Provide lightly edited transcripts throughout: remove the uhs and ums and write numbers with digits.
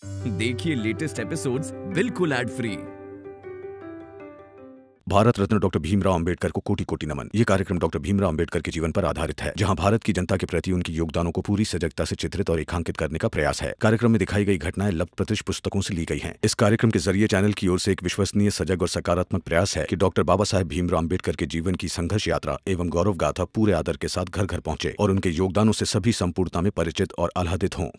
देखिए latest episodes बिल्कुल ad free. Bharat Ratna doctor Bhimrao Ambedkar को कोटि कोटि नमन। ये कार्यक्रम डॉक्टर भीमराव अंबेडकर के जीवन पर आधारित है, जहां भारत की जनता के प्रति उनके योगदानों को पूरी सजगता से चित्रित और रेखांकित करने का प्रयास है। कार्यक्रम में दिखाई गई घटनाएं लब्ध-प्रतिष्ठ पुस्तकों से ली गई हैं। इस कार्यक्रम के जरिए चैनल की ओर से एक विश्वसनीय, सजग और सकारात्मक प्रयास है कि डॉक्टर बाबा साहेब भीमराव अंबेडकर के जीवन की संघर्ष यात्रा एवं गौरव गाथा पूरे आदर के साथ घर घर पहुंचे और उनके योगदानों से सभी संपूर्णता में परिचित और आह्लादित हों।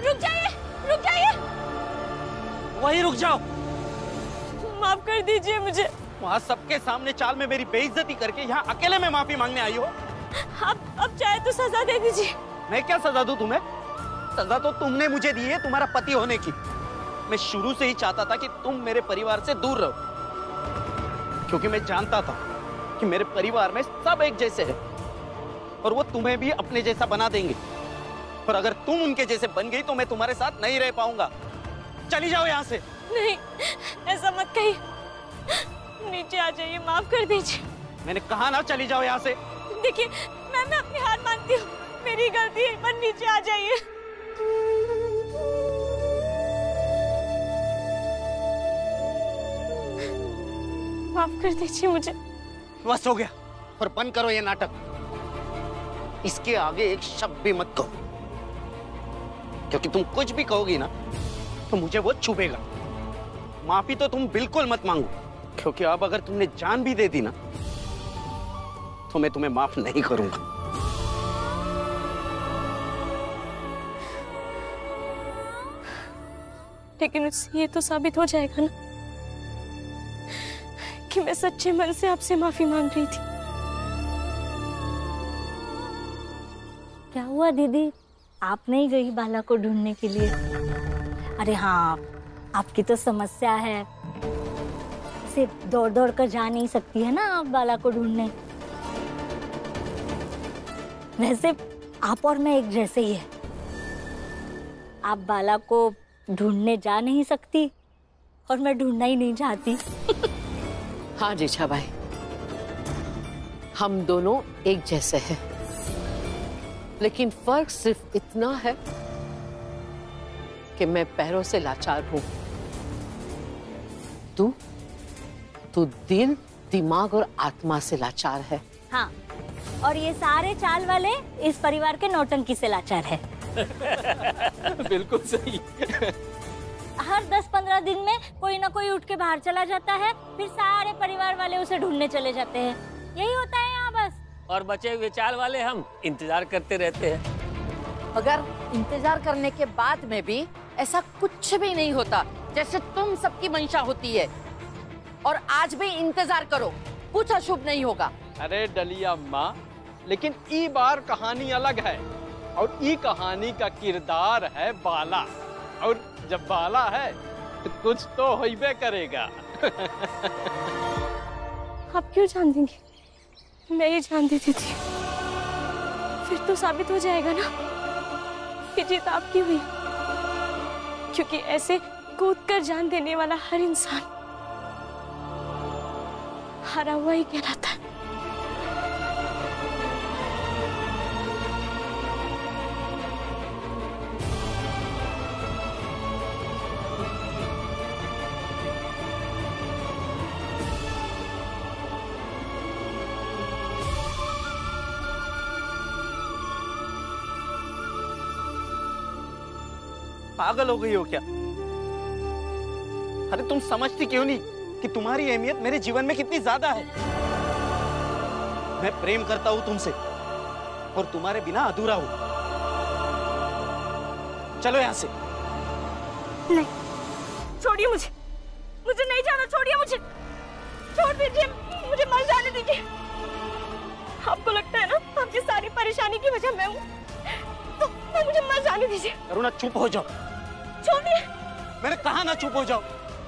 रुक जाइए, वहीं रुक जाओ। माफ कर दीजिए मुझे। वहाँ सबके सामने चाल में मेरी बेइज्जती करके यहाँ अकेले में माफी मांगने आई हो। अब चाहे तो सजा दे दीजिए। मैं क्या सजा दूं तुम्हें? सजा तो तुमने मुझे दी है तुम्हारा पति होने की। मैं शुरू से ही चाहता था कि तुम मेरे परिवार से दूर रहो, क्योंकि मैं जानता था कि मेरे परिवार में सब एक जैसे हैं और वो तुम्हें भी अपने जैसा बना देंगे। और अगर तुम उनके जैसे बन गई तो मैं तुम्हारे साथ नहीं रह पाऊंगा। चली जाओ यहाँ से। नहीं, ऐसा मत कहिए। नीचे आ जाइए, माफ कर दीजिए। मैंने कहा ना चली जाओ यहाँ से। देखिए, मैं अपनी हार मानती हूँ, मेरी गलती है, पर नीचे आ जाइए। माफ कर दीजिए मुझे। बस हो गया, और बंद करो ये नाटक। इसके आगे एक शब्द भी मत कहो, क्योंकि तुम कुछ भी कहोगी ना तो मुझे वो चुभेगा। माफी तो तुम बिल्कुल मत मांगो, क्योंकि अब अगर तुमने जान भी दे दी ना तो मैं तुम्हें माफ नहीं करूंगा। लेकिन उससे ये तो साबित हो जाएगा ना कि मैं सच्चे मन से आपसे माफी मांग रही थी। क्या हुआ दीदी, आप नहीं गई बाला को ढूंढने के लिए? अरे हाँ, आपकी तो समस्या है, सिर्फ दौड़ दौड़ कर जा नहीं सकती है ना आप बाला को ढूंढने। वैसे आप और मैं एक जैसे ही है। आप बाला को ढूंढने जा नहीं सकती और मैं ढूंढना ही नहीं चाहती। हाँ जीजा भाई, हम दोनों एक जैसे हैं, लेकिन फर्क सिर्फ इतना है कि मैं पैरों से लाचार हूं। तू दिल, दिमाग और आत्मा से लाचार है। हाँ, और ये सारे चाल वाले इस परिवार के नौटंकी से लाचार है। बिल्कुल सही। हर 10-15 दिन में कोई ना कोई उठ के बाहर चला जाता है, फिर सारे परिवार वाले उसे ढूंढने चले जाते हैं। यही होता है यहाँ बस। और बचे हुए चाल वाले हम इंतजार करते रहते हैं। अगर इंतजार करने के बाद में भी ऐसा कुछ भी नहीं होता जैसे तुम सबकी मंशा होती है, और आज भी इंतजार करो, कुछ अशुभ नहीं होगा। अरे डलिया माँ, लेकिन ई बार कहानी अलग है, और ई कहानी का किरदार है बाला, और जब बाला है तो कुछ तो होइबे करेगा। आप क्यों जान देंगे? मैं ही जान देती थी। फिर तो साबित हो जाएगा ना कि जीत आपकी हुई, क्योंकि ऐसे कूदकर जान देने वाला हर इंसान हारा हुआ ही कहलाता है। पागल हो गई हो क्या? अरे तुम समझती क्यों नहीं कि तुम्हारी अहमियत मेरे जीवन में कितनी ज्यादा है? मैं प्रेम करता हूं तुमसे और तुम्हारे बिना अधूरा हूं। चलो यहां से। नहीं, छोड़िए मुझे नहीं जाना, छोड़िए मुझे, छोड़ दीजिए मुझे, मर जाने दीजिए। आपको लगता है ना आपकी सारी परेशानी की वजह मैं हूँ, तो मुझे मर जाने दीजिए। करुणा चुप हो जाओ। छोड़िए। मैंने कहा ना चुप हो जाओ।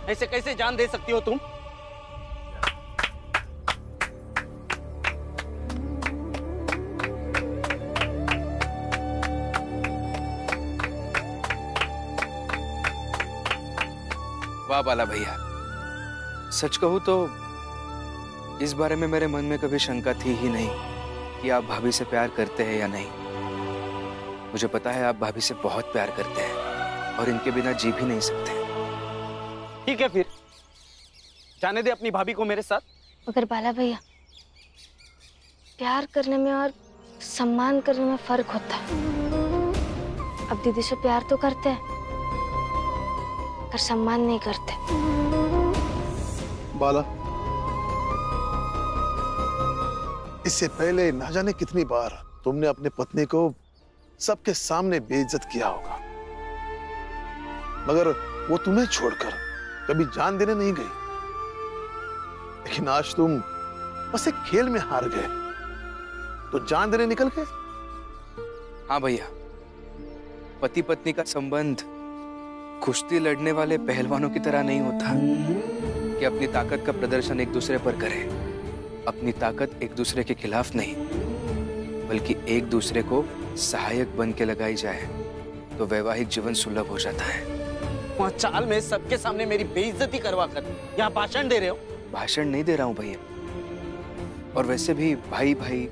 ऐसे कैसे जान दे सकती हो तुम? वाह बाला भैया, सच कहूं तो इस बारे में मेरे मन में कभी शंका थी ही नहीं कि आप भाभी से प्यार करते हैं या नहीं। मुझे पता है आप भाभी से बहुत प्यार करते हैं, और इनके बिना जी भी नहीं सकते। ठीक है फिर जाने दे अपनी भाभी को मेरे साथ। मगर बाला भैया, प्यार करने में और सम्मान करने में फर्क होता है। अब दीदी से प्यार तो करते हैं पर सम्मान नहीं करते। बाला, इससे पहले ना जाने कितनी बार तुमने अपनी पत्नी को सबके सामने बेइज्जत किया होगा, मगर वो तुम्हें छोड़कर कभी जान देने नहीं गई। लेकिन आज तुम बस एक खेल में हार गए तो जान देने निकल गए। हाँ भैया, पति पत्नी का संबंध कुश्ती लड़ने वाले पहलवानों की तरह नहीं होता कि अपनी ताकत का प्रदर्शन एक दूसरे पर करें। अपनी ताकत एक दूसरे के खिलाफ नहीं, बल्कि एक दूसरे को सहायक बन के लगाई जाए तो वैवाहिक जीवन सुलभ हो जाता है। वहाँ चाल में सबके सामने मेरी बेइज्जती करवा कर यहाँ भाषण दे रहे हो। भाषण नहीं दे रहा हूँ भैया। और वैसे भी भाई भाई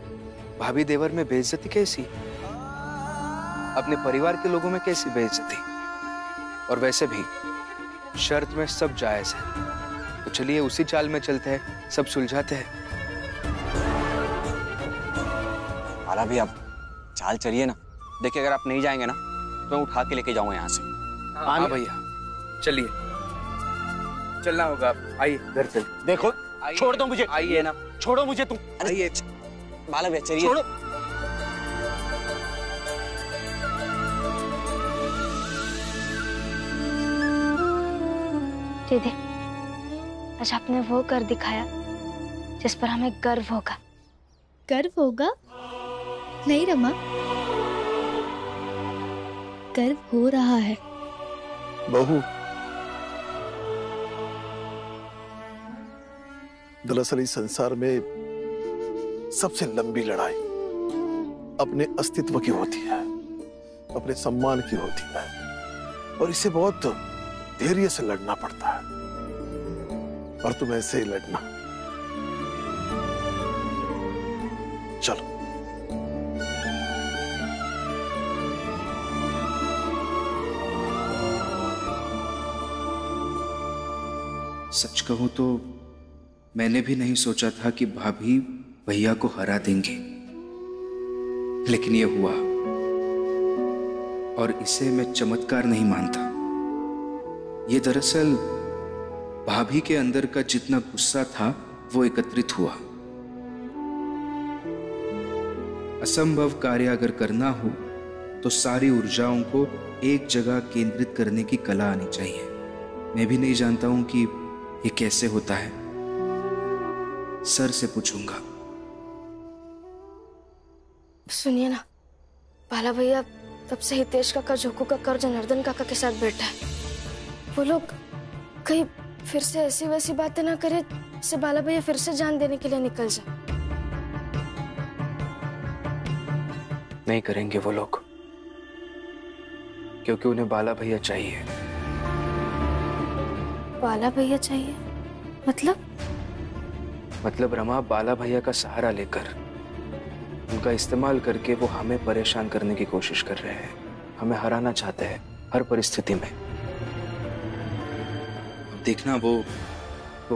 भाभी देवर में बेइज्जती कैसी? अपने परिवार के लोगों में कैसी बेइज्जती? और वैसे भी शर्त में सब जायज है, तो चलिए उसी चाल में चलते हैं, सब सुलझाते हैं। बाला भी आप चाल चलिए ना। देखिए अगर आप नहीं जाएंगे ना तो मैं उठा के लेके जाऊंगा यहाँ से। हाँ भैया चलिए, चलना होगा। आप आइए घर चल। देखो छोड़ दो मुझे। आइए ना, छोड़ो मुझे तुम। आइए बाला भैया चलिए। छोड़ो। दीदी, आज आपने वो कर दिखाया जिस पर हमें गर्व होगा। गर्व होगा? नहीं रमा, गर्व हो रहा है। बहू, दरअसल इस संसार में सबसे लंबी लड़ाई अपने अस्तित्व की होती है, अपने सम्मान की होती है, और इसे बहुत धैर्य से लड़ना पड़ता है। और तुम ऐसे ही लड़ना। चलो। सच कहूं तो मैंने भी नहीं सोचा था कि भाभी भैया को हरा देंगे, लेकिन ये हुआ और इसे मैं चमत्कार नहीं मानता। ये दरअसल भाभी के अंदर का जितना गुस्सा था वो एकत्रित हुआ। असंभव कार्य अगर करना हो तो सारी ऊर्जाओं को एक जगह केंद्रित करने की कला आनी चाहिए। मैं भी नहीं जानता हूं कि ये कैसे होता है, सर से पूछूंगा। सुनिए ना, बाला भैया तब से हितेश काका, जोकू काका और जनार्दन काका के साथ बैठा है। वो लोग कहीं फिर से ऐसी वैसी बातें ना करे जिससे बाला भैया फिर से जान देने के लिए निकल जाए। नहीं करेंगे वो लोग, क्योंकि उन्हें बाला भैया चाहिए। बाला भैया चाहिए? मतलब रमा, बाला भैया का सहारा लेकर, उनका इस्तेमाल करके वो हमें परेशान करने की कोशिश कर रहे हैं। हमें हराना चाहते हैं हर परिस्थिति में। देखना, वो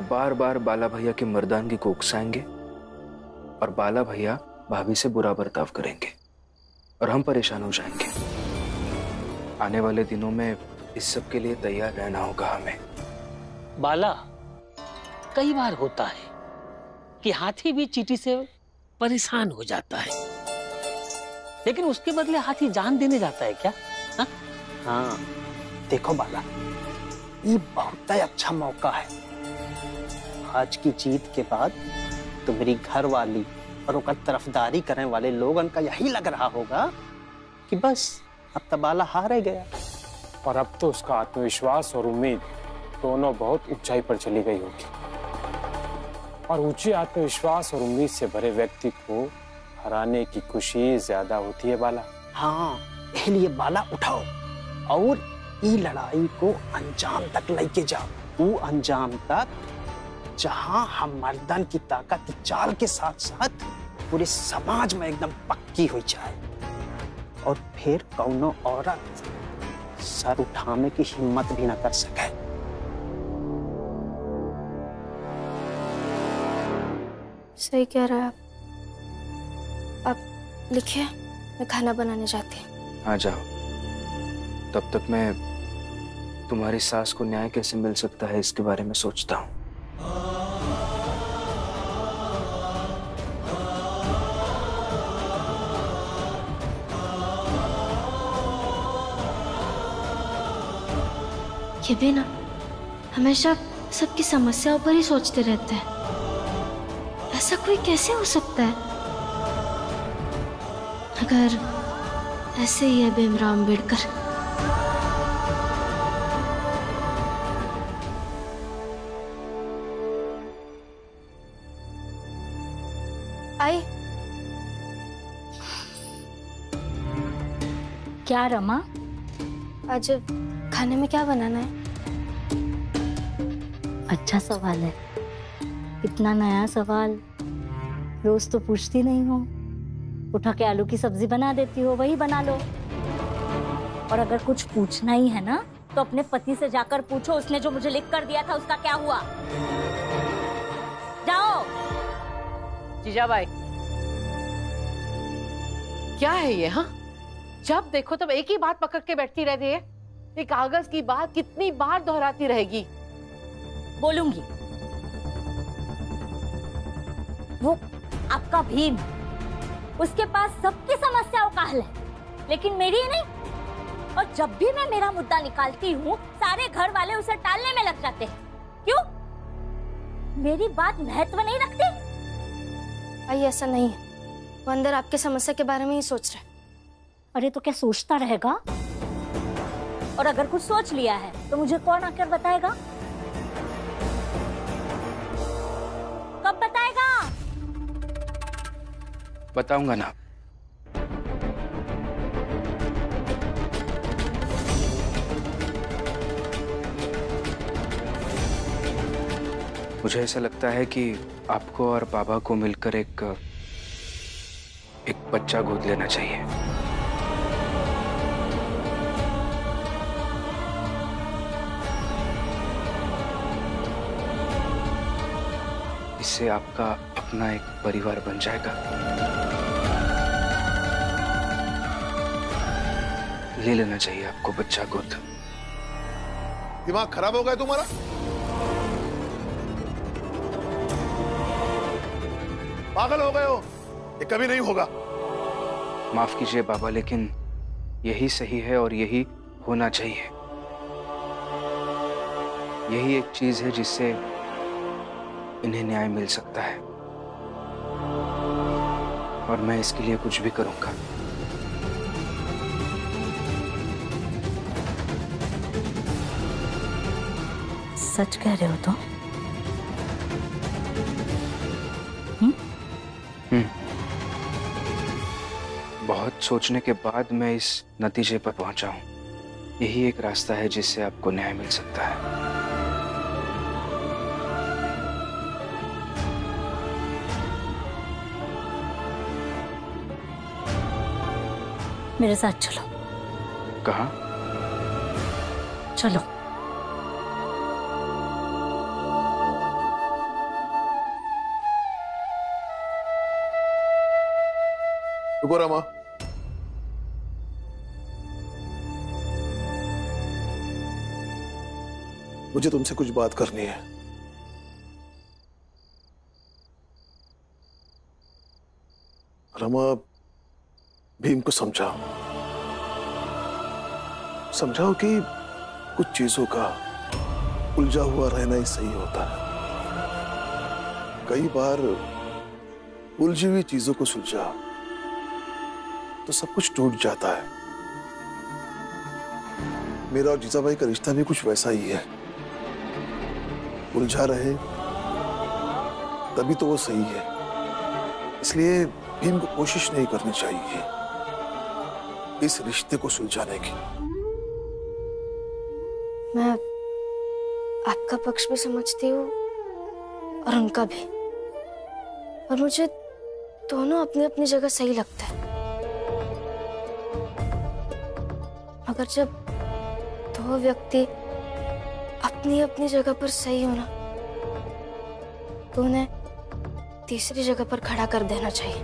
बार बार बाला भैया के मर्दानगी को उकसाएंगे और बाला भैया भाभी से बुरा बर्ताव करेंगे और हम परेशान हो जाएंगे। आने वाले दिनों में इस सब के लिए तैयार रहना होगा हमें। बाला, कई बार होता है कि हाथी भी चींटी से परेशान हो जाता है, लेकिन उसके बदले हाथी जान देने जाता है क्या? हाँ देखो बाला, ये बहुत ही अच्छा मौका है। आज की जीत के बाद तुम्हारी घर वाली और उनका तरफदारी करने वाले लोगों का यही लग रहा होगा कि बस अब तो बाला हार गया। पर अब तो उसका आत्मविश्वास और उम्मीद दोनों बहुत ऊंचाई पर चली गई होगी, और ऊंची आत्मविश्वास और उम्मीद से भरे व्यक्ति को हराने की खुशी ज्यादा होती है बाला। हाँ, इसलिए बाला उठाओ और ये लड़ाई को अंजाम तक लेके जाओ। वो अंजाम तक जहां हम मर्दन की ताकत की चाल के साथ साथ पूरे समाज में एकदम पक्की हो जाए, और फिर कौनो औरत सर उठाने की हिम्मत भी न कर सके। सही कह रहा है आप लिखिए, मैं खाना बनाने जाती हूँ। आ जाओ। तब तक मैं तुम्हारी सास को न्याय कैसे मिल सकता है इसके बारे में सोचता हूँ। ये भी ना हमेशा सबकी समस्याओं पर ही सोचते रहते हैं। ऐसा कोई कैसे हो सकता है? अगर ऐसे ही है भीमराव अंबेडकर। आई क्या रमा? आज खाने में क्या बनाना है? अच्छा सवाल है। इतना नया सवाल रोज तो पूछती नहीं हो। उठा के आलू की सब्जी बना देती हो, वही बना लो। और अगर कुछ पूछना ही है ना तो अपने पति से जाकर पूछो, उसने जो मुझे लिख कर दिया था उसका क्या हुआ। जाओ। जीजाबाई, क्या है ये? हाँ, जब देखो तब एक ही बात पकड़ के बैठती रहती है। ये कागज की बात कितनी बार दोहराती रहेगी? बोलूंगी। वो आपका भीम, उसके पास सबकी समस्याओं का हल है, लेकिन मेरी नहीं। और जब भी मैं मेरा मुद्दा निकालती हूँ, सारे घर वाले उसे टालने में लग जाते हैं। क्यों? मेरी बात महत्व नहीं रखती? आई ऐसा नहीं है, वो अंदर आपके समस्या के बारे में ही सोच रहा है। अरे तो क्या सोचता रहेगा? और अगर कुछ सोच लिया है तो मुझे कौन आकर बताएगा? कब बताएगा? बताऊंगा ना। मुझे ऐसा लगता है कि आपको और बाबा को मिलकर एक बच्चा गोद लेना चाहिए। इससे आपका अपना एक परिवार बन जाएगा। ले लेना चाहिए आपको बच्चा गोद। दिमाग खराब हो गया तुम्हारा? पागल हो गए हो? ये कभी नहीं होगा। माफ कीजिए बाबा, लेकिन यही सही है और यही होना चाहिए। यही एक चीज है जिससे इन्हें न्याय मिल सकता है, और मैं इसके लिए कुछ भी करूंगा। सच कह रहे हो तो? बहुत सोचने के बाद मैं इस नतीजे पर पहुंचा हूं। यही एक रास्ता है जिससे आपको न्याय मिल सकता है। मेरे साथ चलो। कहाँ? चलो। रुको रमा, मुझे तुमसे कुछ बात करनी है। रमा, भीम को समझाओ कि कुछ चीजों का उलझा हुआ रहना ही सही होता है। कई बार उलझी हुई चीजों को सुलझा तो सब कुछ टूट जाता है। मेरा और जीजाबाई का रिश्ता भी कुछ वैसा ही है। उलझा रहे तभी तो वो सही है। इसलिए भीम को कोशिश नहीं करनी चाहिए इस रिश्ते को सुलझाने की। मैं आपका पक्ष भी समझती हूँ और उनका भी, और मुझे दोनों अपनी अपनी जगह सही लगता है। मगर जब दोनों व्यक्ति अपनी अपनी जगह पर सही हो ना, तो उन्हें तीसरी जगह पर खड़ा कर देना चाहिए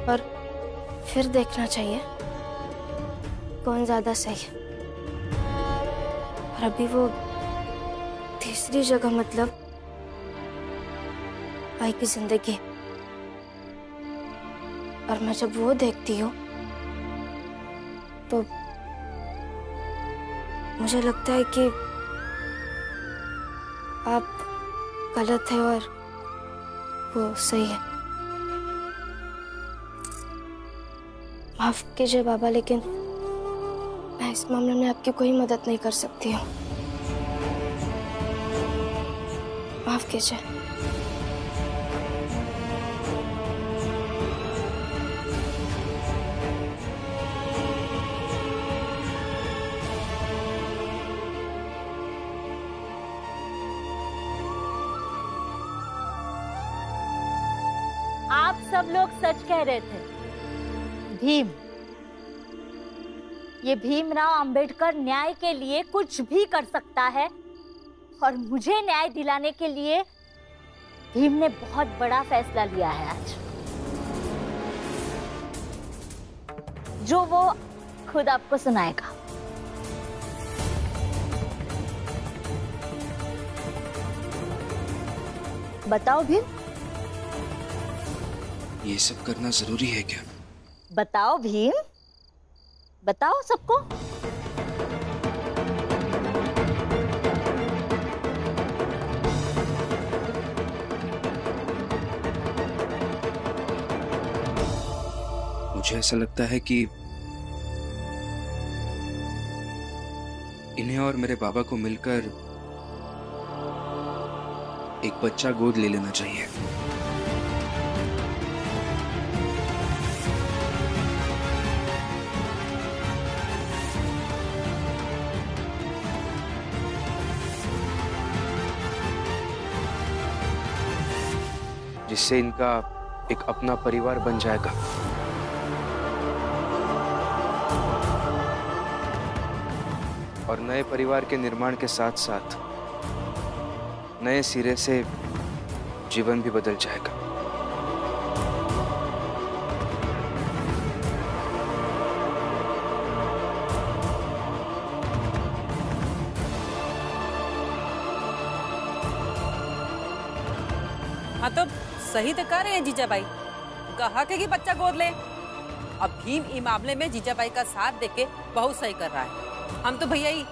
और फिर देखना चाहिए कौन ज्यादा सही है। और अभी वो तीसरी जगह मतलब आई की जिंदगी, और मैं जब वो देखती हूँ तो मुझे लगता है कि आप गलत है और वो सही है। माफ कीजिए बाबा, लेकिन मैं इस मामले में आपकी कोई मदद नहीं कर सकती हूँ। माफ कीजिए। आप सब लोग सच कह रहे थे। भीम, ये भीमराव अंबेडकर न्याय के लिए कुछ भी कर सकता है, और मुझे न्याय दिलाने के लिए भीम ने बहुत बड़ा फैसला लिया है आज, जो वो खुद आपको सुनाएगा। बताओ भीम, ये सब करना जरूरी है क्या? बताओ भीम, बताओ सबको। मुझे ऐसा लगता है कि इन्हें और मेरे बाबा को मिलकर एक बच्चा गोद ले लेना चाहिए। जिससे इनका एक अपना परिवार बन जाएगा। और नए परिवार के निर्माण के साथ साथ नए सिरे से जीवन भी बदल जाएगा। हाँ तो सही तो कह रहे हैं जीजाबाई, कहा कि बच्चा गोद ले। अब भीम इस मामले में जीजाबाई का साथ देके बहुत सही कर रहा है। हम तो भैया ही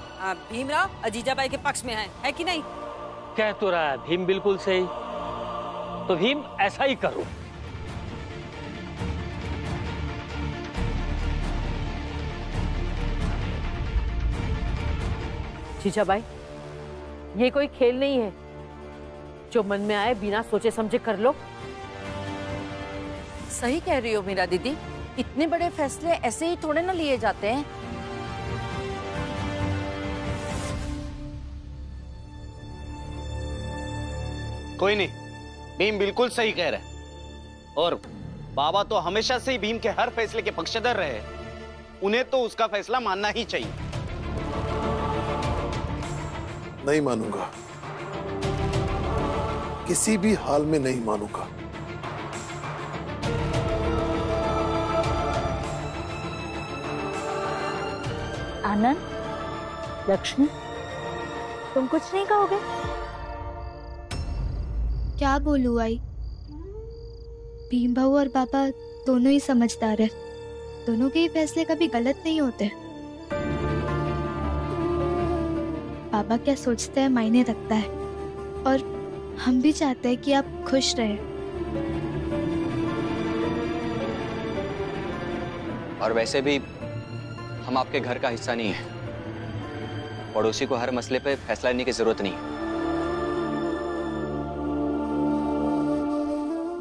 भीमराव और जीजाबाई के पक्ष में हैं, है कि नहीं? कह तो रहा है भीम बिल्कुल सही, तो भीम ऐसा ही करो। जीजाबाई, ये कोई खेल नहीं है, जो मन में आए बिना सोचे समझे कर लो। सही कह रही हो मीरा दीदी, इतने बड़े फैसले ऐसे ही थोड़े ना लिए जाते हैं। कोई नहीं, भीम बिल्कुल सही कह रहे हैं, और बाबा तो हमेशा से ही भीम के हर फैसले के पक्षधर रहे। उन्हें तो उसका फैसला मानना ही चाहिए। नहीं मानूंगा, किसी भी हाल में नहीं मानूंगा। आनंद, लक्ष्मी, तुम कुछ नहीं कहोगे? क्या बोलूं आई? भीम भाऊ और पापा दोनों ही समझदार है, दोनों के ही फैसले कभी गलत नहीं होते। पापा क्या सोचते हैं मायने रखता है, और हम भी चाहते हैं कि आप खुश रहें। और वैसे भी हम आपके घर का हिस्सा नहीं है, पड़ोसी को हर मसले पे फैसला लेने की जरूरत नहीं।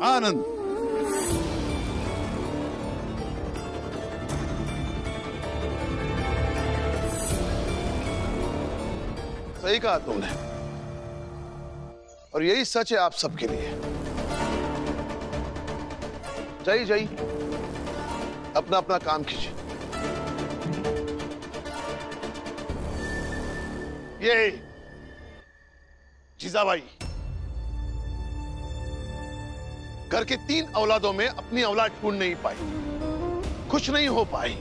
आनंद, सही कहा तुमने, और यही सच है आप सबके लिए। जय जय, अपना अपना काम कीजिए। ये जीजाबाई घर के 3 औलादों में अपनी औलाद ढूंढ नहीं पाई, खुश नहीं हो पाई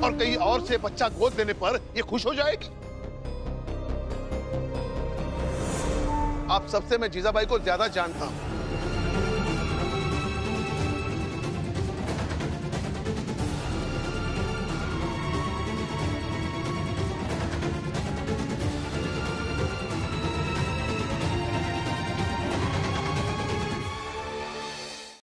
और कहीं और से बच्चा गोद लेने पर ये खुश हो जाएगी। आप सबसे मैं जीजाबाई को ज्यादा जानता हूं।